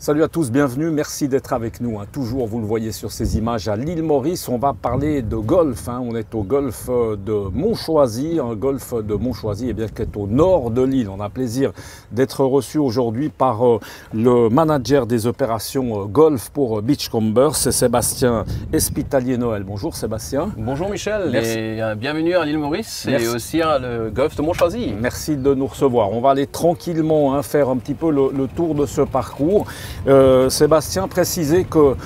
Salut à tous, bienvenue, merci d'être avec nous. Toujours, vous le voyez sur ces images, à l'île Maurice, on va parler de golf. On est au golfe de Montchoisy, un golfe de Montchoisy qui est au nord de l'île. On a plaisir d'être reçu aujourd'hui par le manager des opérations golf pour Beachcomber, c'est Sébastien Espitalier-Noël. Bonjour Sébastien. Bonjour Michel, merci. Et bienvenue à l'île Maurice et aussi à le golfe de Montchoisy. Merci de nous recevoir. On va aller tranquillement faire un petit peu le tour de ce parcours. Sébastien précisait que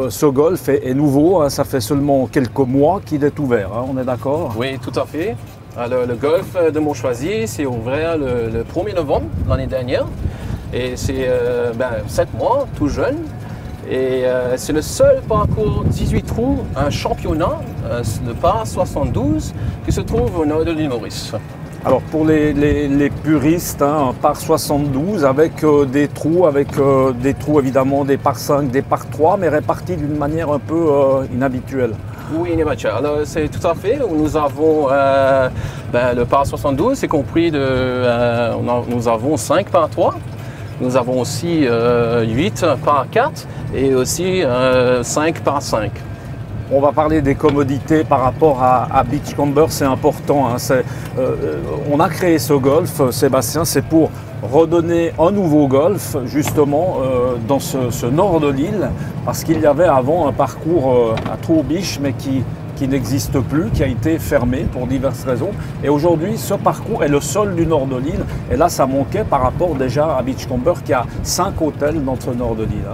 ce golf est nouveau, ça fait seulement quelques mois qu'il est ouvert, on est d'accord? Oui, tout à fait. Alors, le golf de Montchoisy s'est ouvert le 1er novembre l'année dernière et c'est 7 mois, tout jeune. Et c'est le seul parcours 18 trous, un championnat de par 72 qui se trouve au nord de l'île Maurice. Alors pour les puristes, un par 72 avec des trous évidemment des par 5, des par 3, mais répartis d'une manière un peu inhabituelle. Oui, inhabituelle. Alors c'est tout à fait. Nous avons le par 72, c'est compris nous avons 5 par 3. Nous avons aussi 8 par 4 et aussi 5 par 5. On va parler des commodités par rapport à Beachcomber, c'est important. On a créé ce golf, Sébastien, c'est pour redonner un nouveau golf justement dans ce nord de l'île, parce qu'il y avait avant un parcours à Trou-aux-Biches, mais qui n'existe plus, qui a été fermé pour diverses raisons. Et aujourd'hui, ce parcours est le seul du nord de l'île. Et là, ça manquait par rapport déjà à Beachcomber, qui a 5 hôtels dans ce nord de l'île.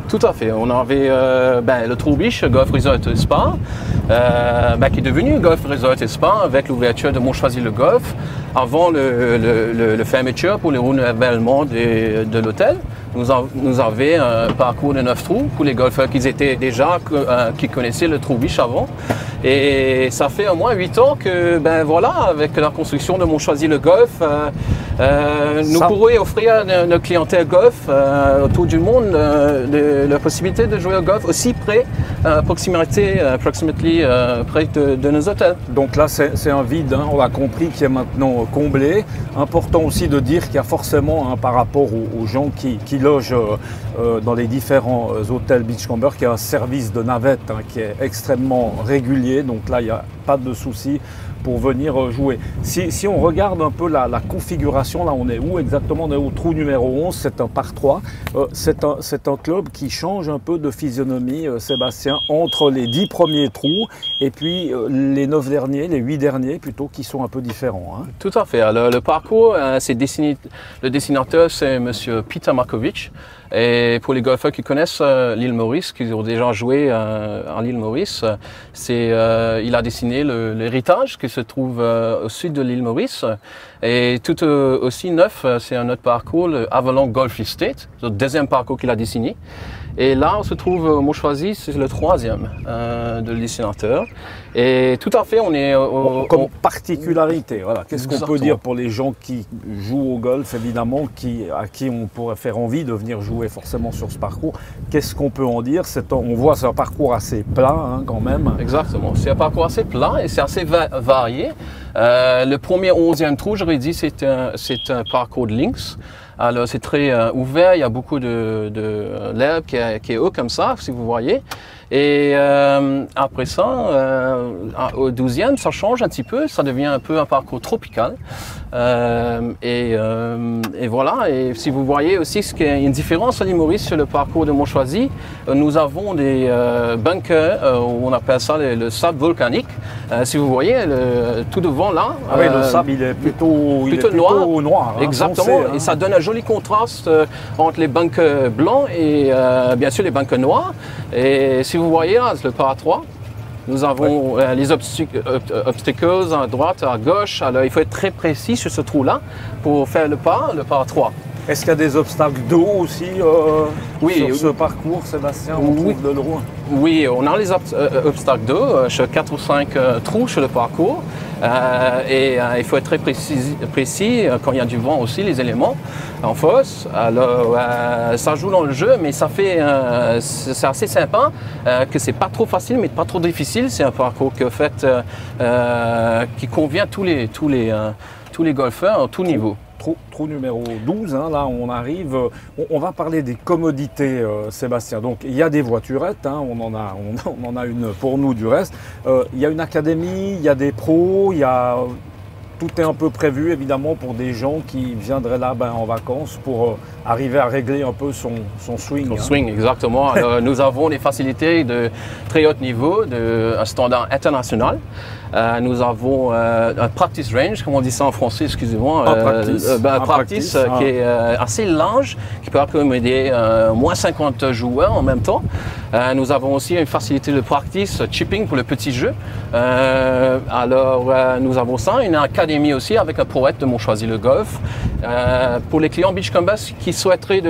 Tout à fait. On avait le Trou-aux-Biches, Golf Resort et Spa, qui est devenu Golf Resort et Spa avec l'ouverture de Montchoisy-le-Golf avant le fermeture pour le renouvellement de l'hôtel. Nous avions un parcours de 9 trous pour les golfeurs qui connaissaient le Trou-aux-Biches avant. Et ça fait au moins 8 ans que, avec la construction de Montchoisy-le-Golf, nous pourrions offrir à notre clientèle golf autour du monde la possibilité de jouer au golf aussi près, proximité près de nos hôtels. Donc là, c'est un vide, on l'a compris, qui est maintenant comblé. Important aussi de dire qu'il y a forcément, par rapport aux gens qui logent dans les différents hôtels Beachcomber, qu'il y a un service de navette qui est extrêmement régulier. Donc là, il n'y a pas de souci pour venir jouer. Si on regarde un peu la configuration, là on est où exactement? On est au trou numéro 11, c'est un par 3. C'est un club qui change un peu de physionomie, Sébastien, entre les 10 premiers trous et puis les 9 derniers, les 8 derniers plutôt, qui sont un peu différents. Tout à fait. Alors, le parcours, le dessinateur, c'est M. Peter Markovic. Et pour les golfeurs qui connaissent l'île Maurice, qui ont déjà joué à l'île Maurice, il a dessiné l'héritage qui se trouve au sud de l'île Maurice. Et tout aussi neuf, c'est un autre parcours, le Avalon Golf Estate, le deuxième parcours qu'il a dessiné. Et là, on se trouve au Montchoisy, c'est le troisième de le dessinateur. Et tout à fait, on est... Comme particularité, voilà. Qu'est-ce qu'on peut dire pour les gens qui jouent au golf, évidemment, à qui on pourrait faire envie de venir jouer forcément sur ce parcours? Qu'est-ce qu'on peut en dire? On voit c'est un parcours assez plat quand même. Exactement, c'est un parcours assez plat et c'est assez varié. Le premier 11e trou, j'aurais dit, c'est un parcours de links. Alors c'est très ouvert, il y a beaucoup de l'herbe qui est haut comme ça, si vous voyez. Et après ça, au 12e, ça change un petit peu, ça devient un peu un parcours tropical. Et voilà, et si vous voyez aussi qu'il y a une différence à l'île Maurice sur le parcours de Montchoisy, nous avons des bunkers, on appelle ça le sable volcanique. Si vous voyez, tout devant là. Oui, le sable il est plutôt noir. Exactement, foncé, et ça donne un joli contraste entre les bunkers blancs et bien sûr les bunkers noirs. Et si vous voyez là, le par 3, nous avons les obstacles à droite, à gauche. Alors il faut être très précis sur ce trou-là pour faire le par 3. Est-ce qu'il y a des obstacles d'eau aussi sur ce parcours, Sébastien? On trouve de l'eau. Oui, on a les obstacles d'eau sur 4 ou 5 trous sur le parcours. Il faut être très précis quand il y a du vent aussi, les éléments en fosse. Alors, ça joue dans le jeu, mais ça fait, c'est assez sympa, que c'est pas trop facile, mais pas trop difficile. C'est un parcours qui convient à tous les golfeurs à tout niveau. trou numéro 12, hein, là on arrive, on va parler des commodités, Sébastien. Donc il y a des voiturettes, hein, on en a une pour nous du reste. Il y a une académie, il y a des pros, tout est un peu prévu évidemment pour des gens qui viendraient là en vacances pour arriver à régler un peu son swing. Son swing, exactement. Alors, nous avons des facilités de très haut niveau, un standard international. Nous avons un practice range, comme on dit ça en français, excusez-moi. Un practice qui est assez large, qui peut accommoder moins 50 joueurs en même temps. Nous avons aussi une facilité de practice chipping pour le petit jeu. Nous avons ça, une académie aussi avec un pro de Montchoisy le golf. Pour les clients Beachcomber qui souhaiteraient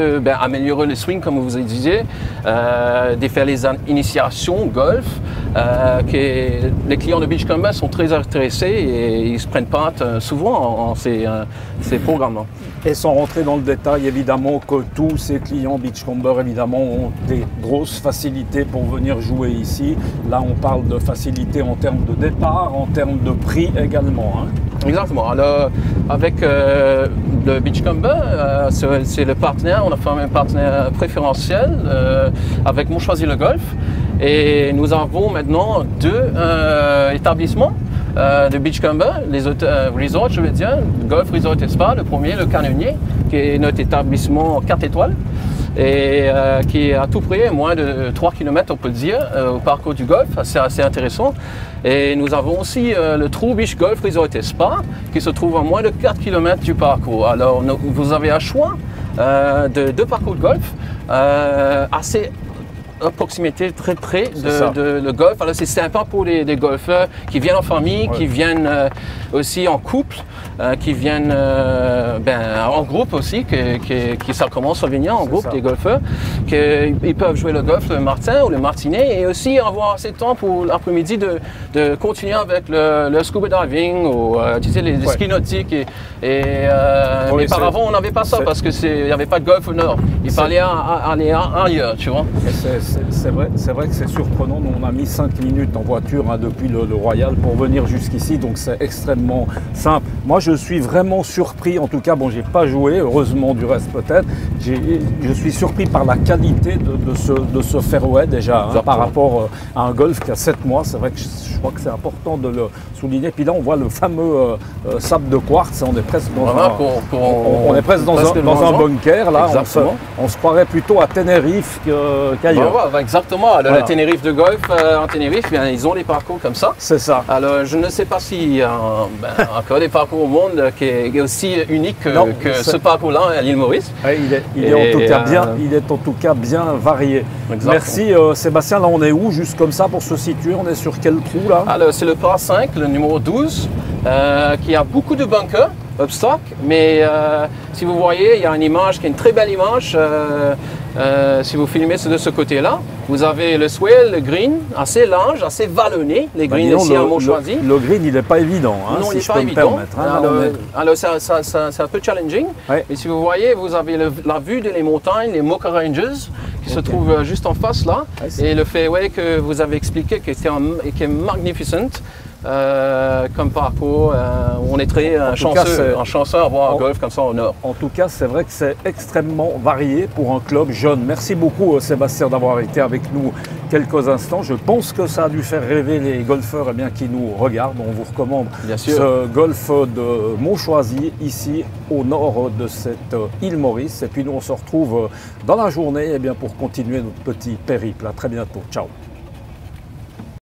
améliorer le swing, comme vous disiez, de faire les initiations golf, les clients de Beachcomber sont très intéressés et ils se prennent part souvent en ces programmes. Et sans rentrer dans le détail, évidemment que tous ces clients Beachcomber évidemment ont des grosses facilités pour venir jouer ici. Là, on parle de facilités en termes de départ, en termes de prix également. Hein. Exactement. Alors, avec le Beachcomber, c'est le partenaire, on a formé un partenaire préférentiel avec Montchoisy le golf. Et nous avons maintenant 2 établissements de Beachcomber, les resorts, je veux dire, Golf Resort et Spa, le premier, le Canonnier, qui est notre établissement 4 étoiles et qui est à tout près, moins de 3 km on peut dire, au parcours du golf, c'est assez intéressant. Et nous avons aussi le True Beach Golf Resort et Spa, qui se trouve à moins de 4 km du parcours. Alors vous avez un choix de 2 parcours de golf assez à proximité, très près de le golf. Alors c'est sympa pour des golfeurs qui viennent en famille, qui viennent aussi en couple, qui viennent en groupe aussi, qui ça commence à venir en groupe, des golfeurs, qu'ils peuvent jouer le golf le matin ou le matinée et aussi avoir assez de temps pour l'après-midi de continuer avec le scuba diving ou les skis nautiques. Mais auparavant on n'avait pas ça parce qu'il n'y avait pas de golf au nord. Il fallait aller ailleurs, tu vois. C'est vrai que c'est surprenant. Nous, on a mis 5 minutes en voiture depuis le Royal pour venir jusqu'ici, donc c'est extrêmement simple. Moi, je suis vraiment surpris. En tout cas, bon, j'ai pas joué, heureusement du reste peut-être. Je suis surpris par la qualité de ce fairway déjà par rapport à un golf qui a 7 mois. C'est vrai que je crois que c'est important de le souligner. Puis là, on voit le fameux sable de quartz. On est presque dans un bunker. Là, on se croirait plutôt à Tenerife qu'ailleurs. Exactement. Alors, le Tenerife de golf en Tenerife, ils ont des parcours comme ça. C'est ça. Alors, je ne sais pas s'il y a encore des parcours au monde qui est aussi unique que ce parcours-là à l'île Maurice. Il est en tout cas bien varié. Exactement. Merci Sébastien. Là, on est où? Juste comme ça pour se situer, on est sur quel trou là? Alors, c'est le par 5, le numéro 12, qui a beaucoup de bunkers, obstacles, mais si vous voyez, il y a une image qui est une très belle image. Si vous filmez de ce côté-là, vous avez le swell, le green, assez large, assez vallonné, les greens ici à Montchoisy. Le green, il n'est pas évident, non, si il n'est pas évident. Alors c'est un peu challenging. Ouais. Et si vous voyez, vous avez la vue des montagnes, les Mocha Ranges, qui se trouvent juste en face là. Et le fairway que vous avez expliqué, qui est magnificent. Comme parcours, on est très chanceux à avoir un golf comme ça au nord. En tout cas, c'est vrai que c'est extrêmement varié pour un club jeune. Merci beaucoup Sébastien d'avoir été avec nous quelques instants. Je pense que ça a dû faire rêver les golfeurs qui nous regardent. On vous recommande ce golf de Montchoisy, ici au nord de cette île Maurice. Et puis nous on se retrouve dans la journée pour continuer notre petit périple. À très bientôt. Ciao.